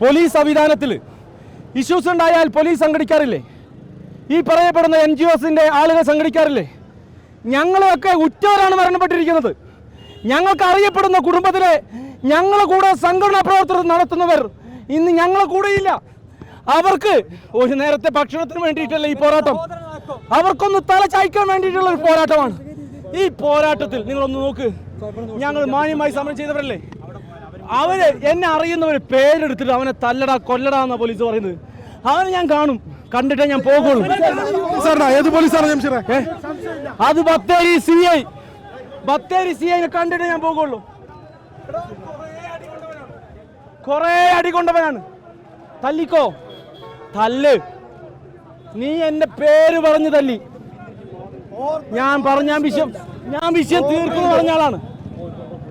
Police സംവിധാനത്തിൽ issues ഉണ്ടായാൽ police സംഘടിക്കാറില്ലേ? ഈ പറയപ്പെടുന്ന NGOസിൻ്റെ ആളുകൾ സംഘടിക്കാറില്ലേ? ഞങ്ങളൊക്കെ ഉറ്റവരാണ് മരണപ്പെട്ടിരിക്കുന്നത്. ഞങ്ങൾക്ക് അറിയപ്പെടുന്ന കുടുംബത്തിലെ ഞങ്ങളെ കൂടെ സംഘടനാ പ്രവർത്തനം നടത്തുന്നവർ ഇന്ന് ഞങ്ങളെ കൂടെയില്ല. അവർക്ക് ഒരു നേരത്തെ ഭക്ഷണത്തിന് വേണ്ടിയിട്ടല്ല ഈ പോരാട്ടം, അവർക്കൊന്ന് തല ചായ്ക്കാൻ വേണ്ടിയിട്ടുള്ള ഒരു പോരാട്ടമാണ്. ഈ പോരാട്ടത്തിൽ നിങ്ങളൊന്ന് നോക്ക്, ഞങ്ങൾ മാന്യമായി സമരം ചെയ്തവരല്ലേ. അവര് എന്നെ അറിയുന്നവർ പേരെടുത്തിട്ട് അവനെ തല്ലടാ കൊല്ലടാ എന്നാ പോലീസ് പറയുന്നത്. അവനെ ഞാൻ കാണും, കണ്ടിട്ടേ ഞാൻ പോകുള്ളൂ. ഏത് പോലീസാണ്? അത് ബത്തേരി CI കണ്ടിട്ടേ ഞാൻ പോകുള്ളൂ. കൊറേ അടി കൊണ്ടവനാണ്. തല്ലിക്കോ, തല്ല്. നീ എന്റെ പേര് പറഞ്ഞു തല്ലി, ഞാൻ വിഷയം തീർക്കുന്നു പറഞ്ഞ ആളാണ്.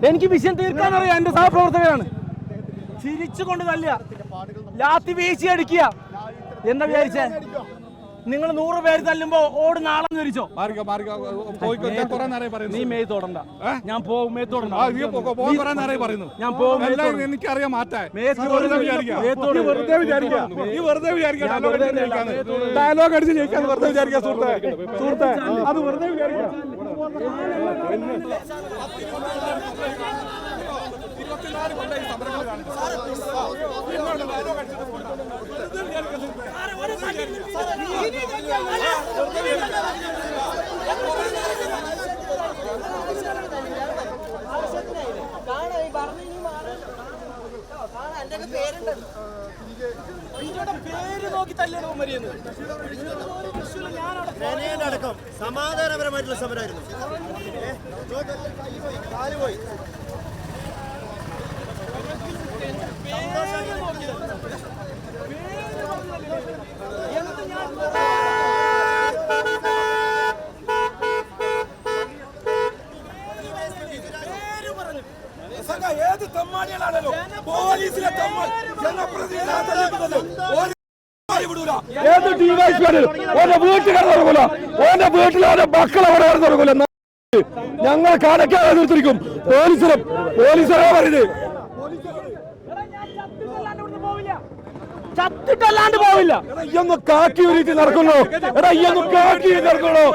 എനിക്ക് വിഷയം തീർക്കാൻ അറിയാം. എന്റെ സഹപ്രവർത്തകരാണ്. ചിരിച്ചുകൊണ്ട് തല്ലുക, ലാത്തി വീശി അടിക്കുക. എന്താ വിചാരിച്ചേ? നിങ്ങൾ 100 പേര് തല്ലുമ്പോ ഓട് നാളെന്ന് വിരിച്ചോ? നീ മേയ് തൊടണ്ട, ഞാൻ പോകും. മേയ് തൊടണ്ട, ഞാൻ പോകും. എനിക്കറിയാം മാറ്റാൻ. ഡയലോഗ് അടിച്ച് ജയിക്കാൻ വെറുതെ വിചാരിക്കാം സുഹൃത്തെ, അത് വെറുതെ വിചാരിക്കാം. അടക്കം സമാധാനപരമായിട്ടുള്ള സമരമായിരുന്നു. ഏത് തെമ്മാടികളാണല്ലോ പോലീസിലെ ഏത് ഡിവൈഎസ്പിയാണ് ഓന്റെ വീട്ടിൽ കിടന്നുറങ്ങൂല, ഓന്റെ വീട്ടിൽ ഓന്റെ മക്കൾ അവിടെ കിടന്നുറങ്ങൂല. ഞങ്ങൾ കടക്കാൻ എതിർത്തിരിക്കും. പോലീസരെ പറയുന്നത് ചത്തിട്ടല്ലാണ്ട് പോവില്ല. ഇയൊന്ന് കാക്കി ഊരിട്ട് നടക്കുന്നു. എടാ ഇയൊന്ന് കാക്കി നടക്കണോ?